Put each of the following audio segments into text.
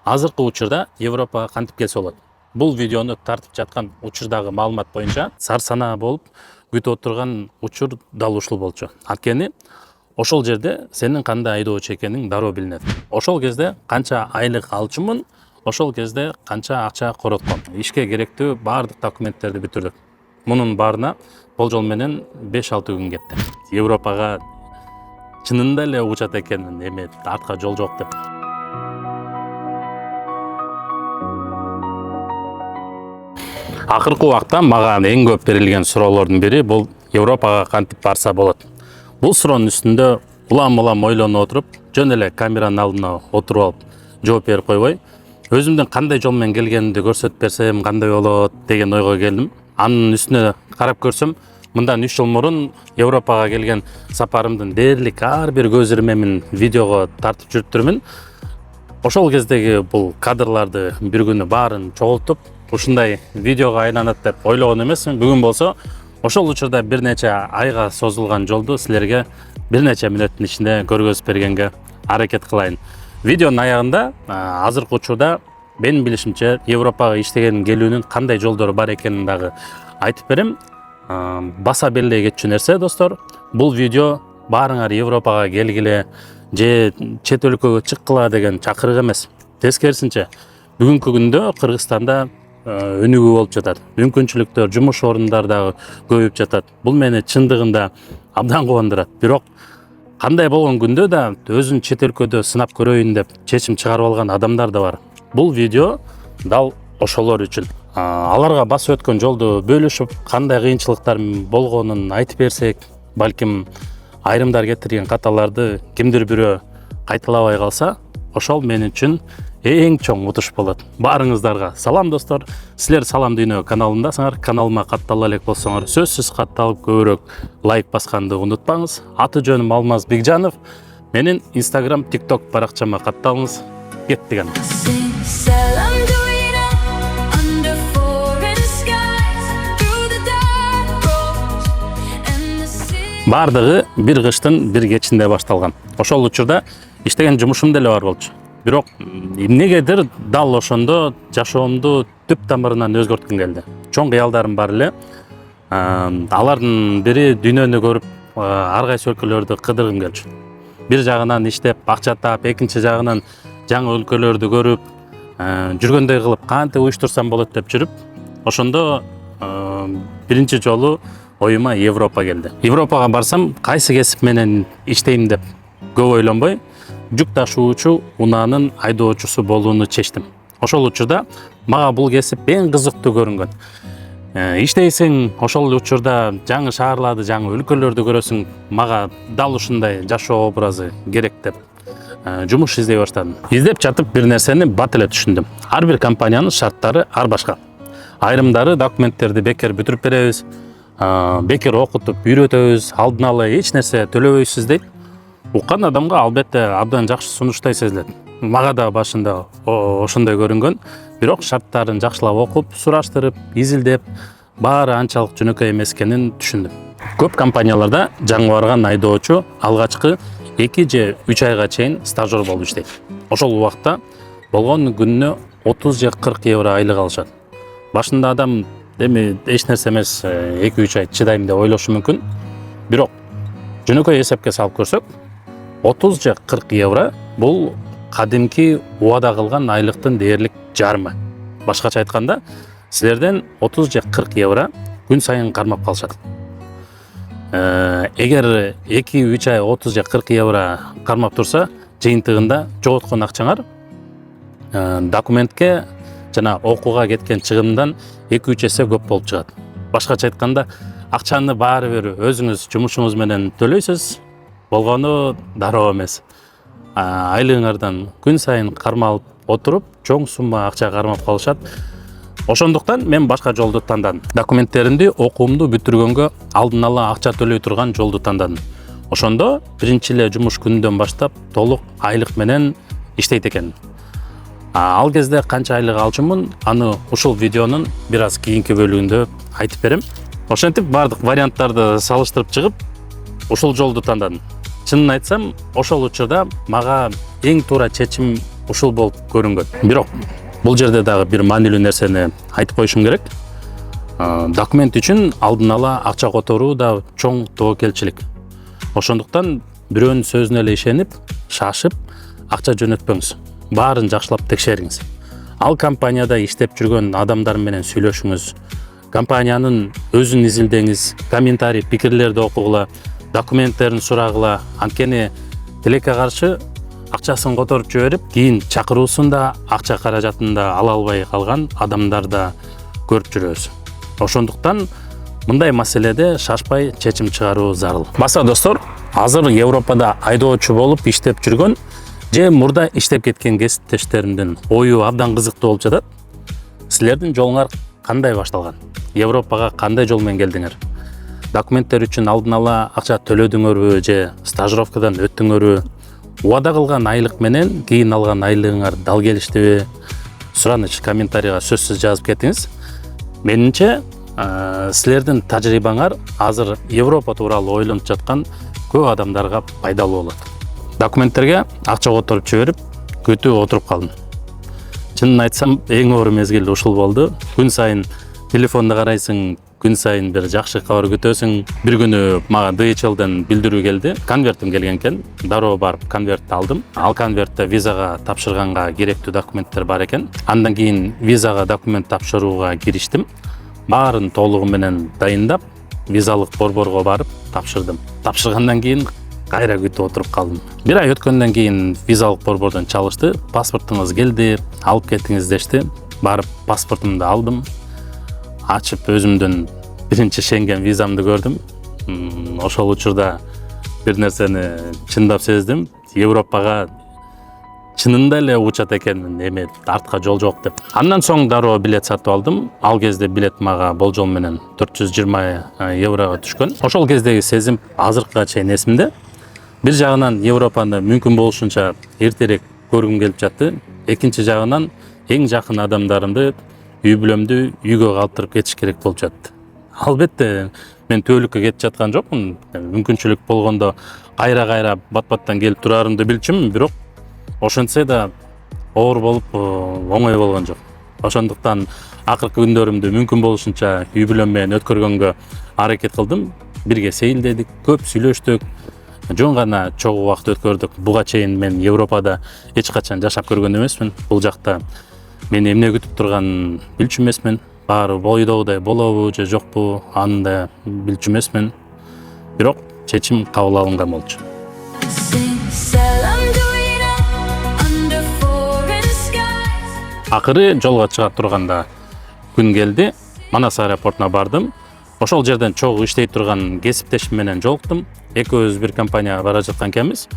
Азыркы учурда Европага кантип келсе болот? Бул видеону тартып жаткан учурдагы маалымат боюнча сарсанаа болуп күтүп отурган учур дал ушул болчу. Анткени ошол жерде сенин кандай айдоочу экениң дароо билинет. Ошол кезде канча айлык алчумун, ошол кезде канча акча коротком. Ишке керектүү баардык документтерди бүтүрдүк. Мунун баарына болжол менен 5-6 күн кетти. Европага чынында эле учат экенмин, эми артка жол жок деп. Акыркы убакта мага эң көп берилген суроолордун бири бул Европага кантип барса болот. Бул суроонун үстүндө улам ойлонуп отуруп, жөн эле камеранын алдына отуруп алып жооп берип койбой, өзүмдүн кандай жол менен келгенимди көрсөтүп берсем кандай болот деген ойго келдим. Анын үстүнө карап көрсөм, мындан 3 жыл мурун Европага келген сапарымдын дээрлик ар бир көз ирмемин видеого тартып жүрүптүрмүн. Ошол кездеги бул кадрларды бир күнү баарын чогултуп, ушундай видеого айланат деп ойлогон эмесмин. Бүгүн болсо ошол учурда бир нече айга созулган жолду силерге бир нече мүнөттүн ичинде көргөзүп бергенге аракет кылайын. Видеонун аягында азыркы учурда менин билишимче Европага иштеген келүүнүн кандай жолдору бар экенин дагы айтып берем. Баса белгилей кетчү нерсе достор, бул видео баарыңар Европага келгиле же чет өлкөгө чыккыла деген чакырык эмес. Тескерисинче, бүгүнкү күндө Кыргызстанда өнүгүү болуп жатат. Мүмкүнчүлүктөр, жумуш орундар дагы көбөйүп жатат. Бул мени чындыгында абдан кубандырат. Бирок кандай болгон күндө да өзүн чет өлкөдө сынап көрөйүн деп чечим чыгарып алган адамдар да бар. Бул видео дал ошолор үчүн. Аларга басып өткөн жолду бөлүшүп, кандай кыйынчылыктар болгонун айтып берсек, балким айрымдар кетирген каталарды кимдир бирөө кайталабай калса, ошол мен үчүн эң чоң утуш болот. Баарыңыздарга салам достор. Силер Салам Дүйнө каналындасыңар. Каналыма каттала элек болсоңор, сөзсүз катталып көбүрөөк лайк басканды унутпаңыз. Аты жөнүм Алмаз Бекжанов. Менин Instagram, TikTok баракчама катталыңыз. Кеттик аны. Бардыгы бир кыштын бир кечинде башталган. Ошол учурда иштеген жумушум деле бар болчу. Бирок эмнегедир дал ошондо жашоомду түп тамырынан өзгөрткүм келди. Чоң кыялдарым бар эле. Алардын бири дүйнөнү көрүп, ар кайсы өлкөлөрдү кыдыргым келчү. Бир жагынан иштеп, акча таап, экинчи жагынан жаңы өлкөлөрдү көрүп, жүргөндөй кылып кантип уюштурсам болот деп жүрүп, ошондо биринчи жолу оюма Европа келди. Европага барсам, кайсы кесип менен иштейм деп көп ойлонбой, жүк ташуучу унаанын айдоочусу болууну чечтим. Ошол учурда мага бул кесип эң кызыктуу көрүнгөн. Иштейсиң, ошол учурда жаңы шаарларды, жаңы өлкөлөрдү көрөсүң, мага дал ушундай жашоо образы керек деп жумуш издей баштадым. Издеп жатып бир нерсени бат эле түшүндүм. Ар бир компаниянын шарттары ар башка. Айрымдары документтерди бекер бүтүрүп беребиз, бекер окутуп үйрөтөбүз, алдын ала эч нерсе төлөбөйсүз дейт. Уккан адамга албетте абдан жакшы сунуштай сезилет. Мага да башында ошондой көрүнгөн. Бирок шарттарын жакшылап окуп, сураштырып, изилдеп, баары анчалык жөнөкөй эмес экенин түшүндүм. Көп компанияларда жаңы барган айдоочу алгачкы 2 же 3 айга чейин стажер болуп иштейт. Ошол убакта болгон күнүнө 30 же 40 евро айлык алышат. Башында адам эми эч нерсе эмес, 2-3 ай чыдайм деп ойлошу мүмкүн. Бирок жөнөкөй эсепке салып көрсөк, 30 же 40 евро бул кадимки убада кылган айлыктын дээрлик жарымы. Башкача айтканда, силерден 30 же 40 евро күн сайын кармап калышат. Эгер 2-3 ай 30 же 40 евро кармап турса, жыйынтыгында жоготкон акчаңар документке жана окууга кеткен чыгымдан 2-3 эсе көп болуп чыгат. Башкача айтканда, акчаны баары бир өзүңүз жумушуңуз менен төлөйсүз, болгону дароо эмес. Айлыгыңардан күн сайын кармалып отуруп, чоң сумма акча кармап калышат. Ошондуктан мен башка жолду тандадым. Документтеримди, окуумду бүтүргөнгө алдын ала акча төлөй турган жолду тандадым. Ошондо биринчи эле жумуш күнүнөн баштап толук айлык менен иштейт экен. Ал кезде канча айлык алчумун, аны ушул видеонун бир аз кийинки бөлүгүндө айтып берем. Ошентип бардык варианттарды салыштырып чыгып, ушул жолду тандадым. Чынын айтсам, ошол учурда мага эң туура чечим ушул болуп көрүнгөн. Бирок бул жерде дагы бир маанилүү нерсени айтып коюшум керек. Документ үчүн алдын ала акча которуу да чоң тобокелчилик. Ошондуктан бирөөнүн сөзүнө эле ишенип, шашып акча жөнөтпөңүз. Баарын жакшылап текшериңиз. Ал компанияда иштеп жүргөн адамдар менен сүйлөшүңүз. Компаниянын өзүн изилдеңиз, комментарий, пикирлерди окугула, документтерин сурагыла. Анткени тилекке каршы акчасын которуп жиберип, кийин чакыруусун да, акча каражатын да ала албай калган адамдар да көрүп жүрөбүз. Ошондуктан мындай маселеде шашпай чечим чыгаруу зарыл. Баса достор, азыр Европада айдоочу болуп иштеп жүргөн же мурда иштеп кеткен кесиптештеримдин ою абдан кызыктуу болуп жатат. Силердин жолуңар кандай башталган? Европага кандай жол менен келдиңер? Документтер үчүн алдын ала акча төлөдүңөрбү же стажировкадан өттүңөрбү? Убада кылган айлык менен кийин алган айлыгыңар дал келиштиби? Сураныч комментарийга сөзсүз жазып кетиңиз. Менимче, силердин тажрыйбаңар азыр Европа тууралуу ойлонуп жаткан көп адамдарга пайдалуу болот. Документтерге акча которуп жиберип, күтүп отуруп калдым. Чынын айтсам, эң оор мезгил ушул болду. Күн сайын телефонду карайсың, күн сайын бир жакшы кабар күтөсүң. Бир күнү мага DHL'ден билдирүү келди. Конвертим келген экен. Дароо барып конвертти алдым. Ал конвертте визага тапшырганга керектүү документтер бар экен. Андан кийин визага документ тапшырууга кириштим. Баарын толугу менен дайындап, визалык борборго барып тапшырдым. Тапшыргандан кийин кайра күтүп отуруп калдым. Бир ай өткөндөн кийин визалык борбордон чалышты. Паспортуңуз келди, алып кетиңиз дешти. Барып паспортумду алдым. Ачып өзүмдүн биринчи Шенген визамды көрдүм. Ошол учурда бир нерсени чындап сездим. Европага чынында эле учат экенмин, эме артка жол жок деп. Андан соң дароо билет сатып алдым. Ал кезде билет мага болжол менен 420 еврого түшкөн. Ошол кездеги сезим азыркыга чейин эсимде. Бир жагынан Европаны мүмкүн болушунча эртерээк көргүм келип жатты. Экинчи жагынан эң жакын адамдарымды, үй бүлөмдү үйгө калтырып кетиш керек болуп жатты. Албетте, мен төөлүккө кетип жаткан жокмун. Мүмкүнчүлүк болгондо кайра бат-баттан келип турарымды билчүмүн, бирок ошентсе да оор болуп оңой болгон жок. Ошондуктан акыркы күндөрүмдү мүмкүн болушунча үй бүлөм менен өткөргөнгө аракет кылдым. Бирге сейилдедик, көп сүйлөштүк. Жөн гана чогуу убакыт өткөрдүк. Буга чейин мен Европада эч качан жашап көргөн эмесмин. Бул жакта мени эмне күтүп турганын билчү эмесмин. Баары бойдогудай болобу же жокпу, аны да билчү эмесмин. Бирок чечим кабыл алынган болчу. Акыры жолго чыга турганда күн келди. Манас аэропортуна бардым. Ошол жерден чогуу иштей турган кесиптешим менен жолуктум. Экөөбүз бир компанияга бара жаткан экенбиз.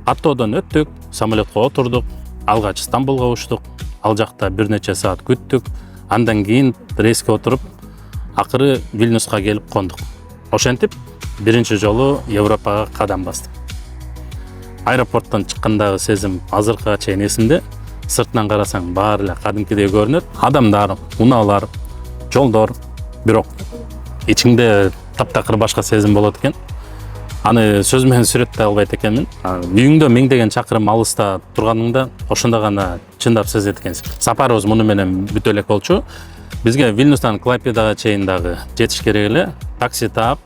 Каттоодон өттүк, самолетко отурдук, алгач Стамбулга учтук. Ал жакта бир нече саат күттүк. Андан кийин рейске отуруп, акыры Вильнюска келип кондук. Ошентип, биринчи жолу Европага кадам бастым. Аэропорттон чыккандагы сезим азыркыга чейин эсимде. Сыртынан карасаң баары эле кадимкидей көрүнөт. Адамдар, унаалар, жолдор, бирок ичиңде таптакыр башка сезим болот экен. Аны сөз менен сүрөттөй албайт экенмин. Үйүңдө миңдеген чакырым алыста турганыңда ошондо гана чындап сезет экенсиң. Сапарыбыз муну менен бүтө элек болчу. Бизге Вильнюстан Клайпедага чейин дагы жетиш керек эле. Такси таап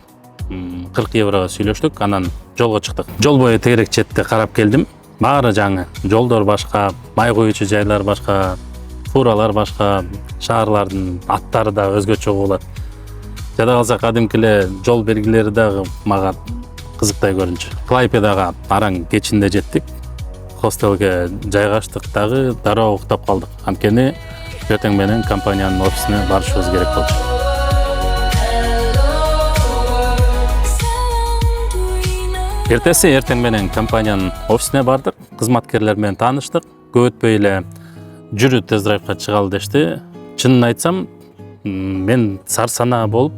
40 еврого сүйлөштүк, анан жолго чыктык. Жол бою тегерек четте карап келдим. Баары жаңы. Жолдор башка, май коюучу жайлар башка, фуралар башка, шаарлардын аттары да өзгөчө болот. Жада калса кадимки эле жол белгилери дагы мага кызыктай көрүнчү. Клайпедага араң кечинде жеттик. Хостелге жайгаштык дагы дароо уктап калдык. Анткени эртең менен компаниянын офисине барышыбыз керек болчу. Эртеси эртең менен компаниянын офисине бардык, кызматкерлер менен тааныштык. Көп өтпөй эле жүрү тест-драйвга чыгалы дешти. Чынын айтсам, мен сарсанаа болуп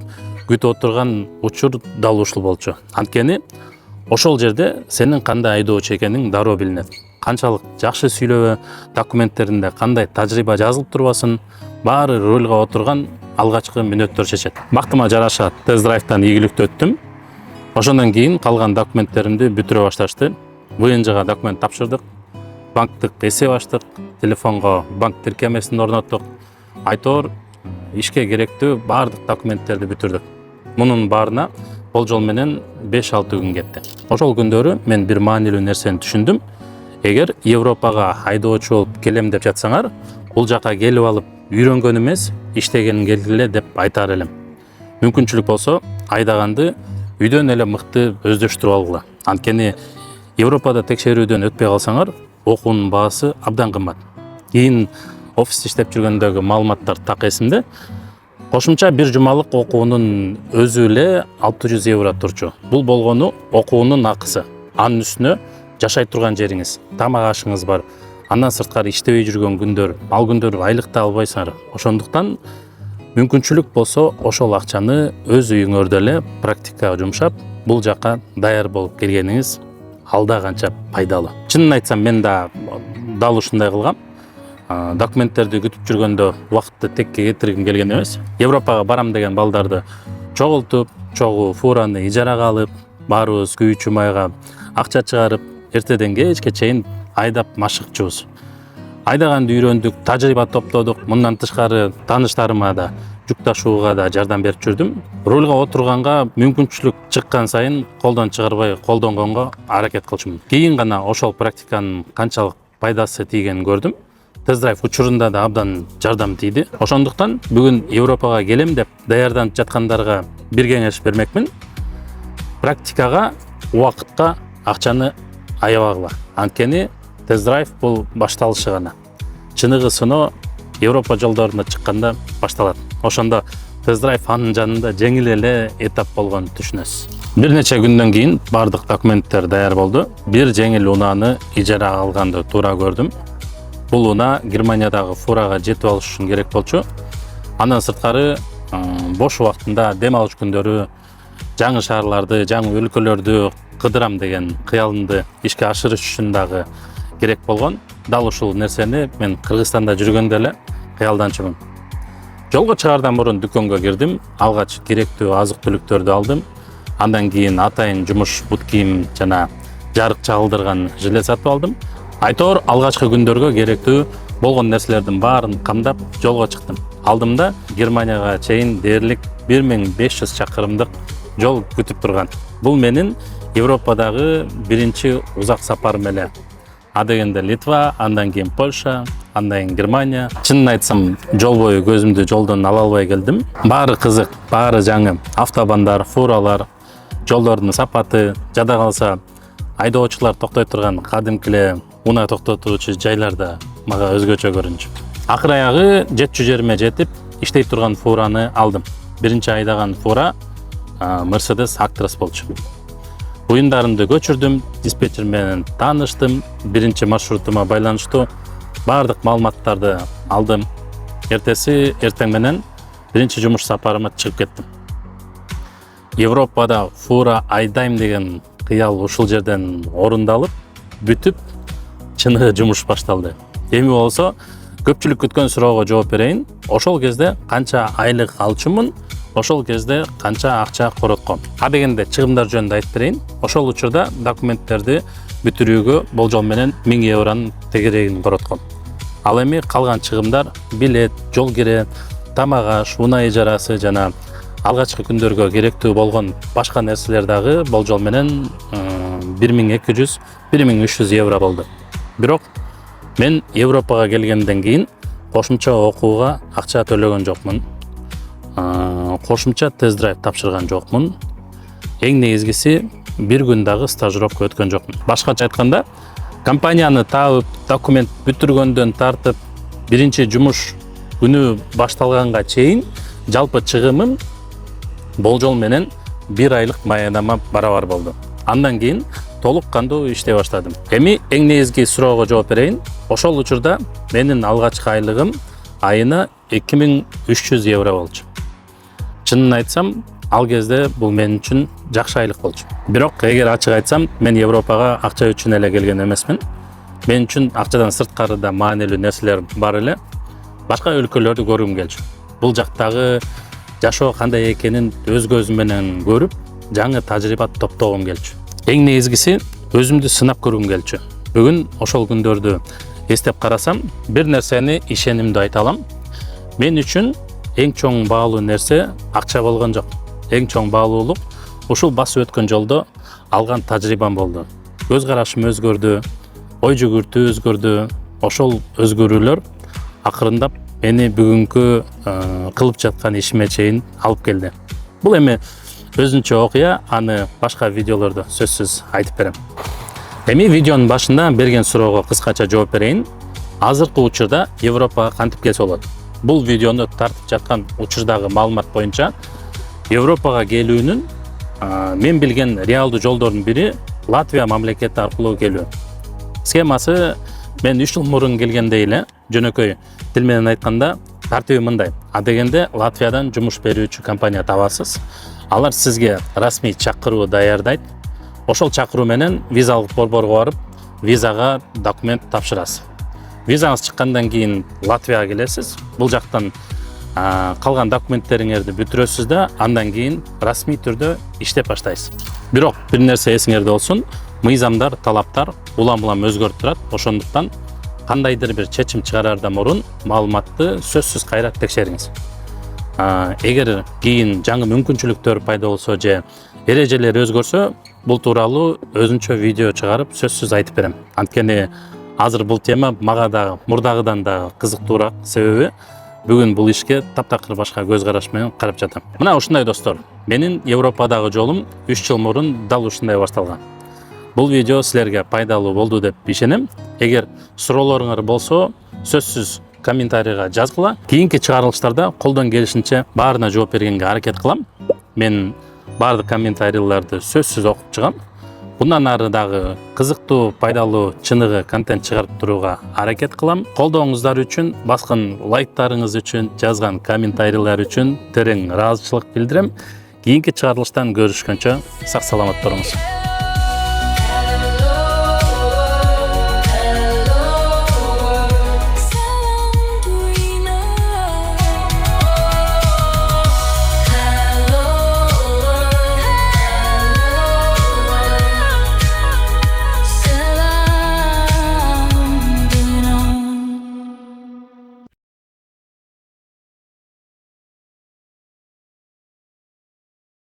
күтүп отурган учур дал ушул болчу. Анткени ошол жерде сенин кандай айдоочу экениң дароо билинет. Канчалык жакшы сүйлөбө, документтеринде кандай тажрыйба жазылып турбасын, баары рөлгө отурган алгачкы мүнөттөр чечет. Бактыма жараша тест-драйвдан ийгиликтүү өттүм. Ошондон кийин калган документтеримди бүтүрө башташты. ВНЖга документ тапшырдык. банктык эсеп ачтык, телефонго банк тиркемесин орноттук. Айтор ишке керектүү баардык документтерди бүтүрдүк. Мунун баарына болжол менен 5-6 күн кетти. Ошол күндөрү мен бир маанилүү нерсени түшүндүм. Эгер Европага айдоочу болуп келем деп жатсаңар, бул жака келип алып үйрөнгөн эмес, иштеген келгиле деп айтар элем. Мүмкүнчүлүк болсо, айдаганды үйдөн эле мыкты өздөштүрүп алгыла. Анткени Европада текшерүүдөн өтпөй калсаңар, окуунун баасы абдан кымбат. Кийин офис иштеп жүргөндөгү маалыматтар так эсимде. Кошумча бир жумалык окуунун өзү эле 600 евро турчу. Бул болгону окуунун акысы. Анын үстүнө жашай турган жериңиз, тамак ашыңыз бар. Андан сырткары иштебей жүргөн күндөр, ал күндөр айлык да албайсыңар. Ошондуктан мүмкүнчүлүк болсо, ошол акчаны өз үйүңөрдө эле практикага жумшап, бул жака даяр болуп келгениңиз алда канча пайдалуу. Чынын айтсам, мен да дал ушундай кылгам. Документтерди күтүп жүргөндө убакытты текке кетиргим келген эмес. Европага барам деген балдарды чогултуп, чогуу фураны ижарага алып, баарыбыз күйүүчү майга акча чыгарып, эртеден кечке чейин айдап машыкчубуз. Айдаганды үйрөндүк, тажрыйба топтодук. Мындан тышкары тааныштарыма да, жүк ташууга да жардам берип жүрдүм. Рульга отурганга мүмкүнчүлүк чыккан сайын колдон чыгарбай, колдонгонго аракет кылчумун. Кийин гана ошол практиканын канчалык пайдасы тийгенин көрдүм. Тест-драйв учурунда да абдан жардам тийди. Ошондуктан бүгүн Европага келем деп даярданып жаткандарга бир кеңеш бермекмин. Практикага, убакытка акчаны аябагыла. Анткени тест-драйв бул башталышы гана. Чыныгы сыноо Европа жолдоруна чыкканда башталат. Ошондо тест-драйв анын жанында жеңил эле этап болгонун түшүнөсүз. Бир нече күндөн кийин баардык документтер даяр болду. Бир жеңил унааны ижарага алганды туура көрдүм. Бул унаа Германиядагы фурага жетип алыш үчүн керек болчу. Андан сырткары бош убактында дем алыш күндөрү жаңы шаарларды, жаңы өлкөлөрдү кыдырам деген кыялымды ишке ашырыш үчүн дагы керек болгон. Дал ушул нерсени мен Кыргызстанда жүргөндө эле кыялданчумун. Жолго чыгардан мурун дүкөнгө кирдим, алгач керектүү азык-түлүктөрдү алдым. Андан кийин атайын жумуш бут кийим жана жарык чагылдырган жилет сатып алдым. Айтор алгачкы күндөргө керектүү болгон нерселердин баарын камдап жолго чыктым. Алдымда Германияга чейин дээрлик 1500 чакырымдык жол күтүп турган. Бул менин Европадагы биринчи узак сапарым эле. А дегенде Литва, андан кийин Польша, андан кийин Германия. Чынын айтсам, жол бою көзүмдү жолдон ала албай келдим. Баары кызык, баары жаңы. Автобандар, фуралар, жолдордун сапаты, жада калса айдоочулар токтой турган кадимкиле унаа токтотуучу жайлар да мага өзгөчө көрүнчү. Акыр аягы жетчү жериме жетип, иштей турган фураны алдым. Биринчи айдаган фура Mercedes Actros болчу. Буюндарымды көчүрдүм, диспетчер менен тааныштым, биринчи маршрутума байланыштуу баардык маалыматтарды алдым. Эртең менен биринчи жумуш сапарыма чыгып кеттим. Европада фура айдайм деген кыял ушул жерден орундалып, бүтүп, чыныгы жумуш башталды. Эми болсо, көпчүлүк күткөн суроого жооп берейин. Ошол кезде канча айлык алчумун, ошол кезде канча акча коротком. А дегенде чыгымдар жөнүндө айтып берейин. Ошол учурда документтерди бүтүрүүгө болжол менен 1000 евронун тегерегин коротком. Ал эми калган чыгымдар билет, жол кире, тамак аш, унаа ижарасы жана алгачкы күндөргө керектүү болгон башка нерселер дагы болжол менен 1200-1300 евро болду. Бирок мен Европага келгенден кийин кошумча окууга акча төлөгөн жокмун. Кошумча тест-драйв тапшырган жокмун. Эң негизгиси бир күн дагы стажировка өткөн жокмун. Башкача айтканда, компанияны таап, документ бүтүргөндөн тартып, биринчи жумуш күнү башталганга чейин жалпы чыгымым болжол менен 1 айлык маянама барабар болду. Андан кийин толук кандуу иштей баштадым. Эми эң негизги суроого жооп берейин. Ошол учурда менин алгачкы айлыгым айына 2300 евро болчу. Чынын айтсам, ал кезде бул мен үчүн жакшы айлык болчу. Бирок эгер ачык айтсам, мен Европага акча үчүн эле келген эмесмин. Мен үчүн акчадан сырткары да маанилүү нерселер бар эле. Башка өлкөлөрдү көргүм келчү. Бул жактагы жашоо кандай экенин өз көзүм менен көрүп, жаңы тажрыйба топтогум келчү. Эң негизгиси өзүмдү сынап көргүм келчү. Бүгүн ошол күндөрдү эстеп карасам, бир нерсени ишенимдүү айта алам. Мен үчүн эң чоң баалуу нерсе акча болгон жок. Эң чоң баалуулук ушул басып өткөн жолдо алган тажрыйбам болду. Көз карашым өзгөрдү, ой жүгүртүү өзгөрдү. Ошол өзгөрүүлөр акырындап мени бүгүнкү кылып жаткан ишиме чейин алып келди. Бул эми өзүнчө окуя, аны башка видеолордо сөзсүз айтып берем. Эми видеонун башында берген суроого кыскача жооп берейин. Азыркы учурда Европага кантип келсе болот? Бул видеону тартып жаткан учурдагы маалымат боюнча Европага келүүнүн мен билген реалдуу жолдордун бири Латвия мамлекети аркылуу келүү. Схемасы мен 3 жыл мурун келгенде эле жөнөкөй тил менен айтканда тартиби мындай. А дегенде Латвиядан жумуш берүүчү компания табасыз. Алар сизге расмий чакыруу даярдайт. Ошол чакыруу менен визалык борборго барып, визага документ тапшырасыз. Визаңыз чыккандан кийин Латвияга келесиз. Бул жактан калган документтериңерди бүтүрөсүз да, андан кийин расмий түрдө иштеп баштайсыз. Бирок бир нерсе эсиңерде болсун, мыйзамдар, талаптар улам-улам өзгөрүп турат. Ошондуктан кандайдыр бир чечим чыгарардан мурун маалыматты сөзсүз кайра текшериңиз. Эгер кийин жаңы мүмкүнчүлүктөр пайда болсо же эрежелер өзгөрсө, бул тууралуу өзүнчө видео чыгарып сөзсүз айтып берем. Анткени азыр бул тема мага дагы мурдагыдан да кызыктуураак, себеби бүгүн бул ишке таптакыр башка көз караш менен карап жатам. Мына ушундай достор, менин Европадагы жолум 3 жыл мурун дал ушундай башталган. Бул видео силерге пайдалуу болду деп ишенем. Эгер суроолоруңар болсо, сөзсүз комментарийга жазгыла. Кийинки чыгарылыштарда колдон келишинче баарына жооп бергенге аракет кылам. Мен баардык комментарийлерди сөзсүз окуп чыгам. Bundan ары дагы кызыктуу, пайдалуу, чыныгы контент чыгарып турууга аракет кылам. Колдооңуздар үчүн, баскан лайктарыңыз үчүн, жазган комментарийлер үчүн терең ыраазычылык билдирем. Кийинки чыгарылыштан көрүшкөнчө сак саламат болуңуз.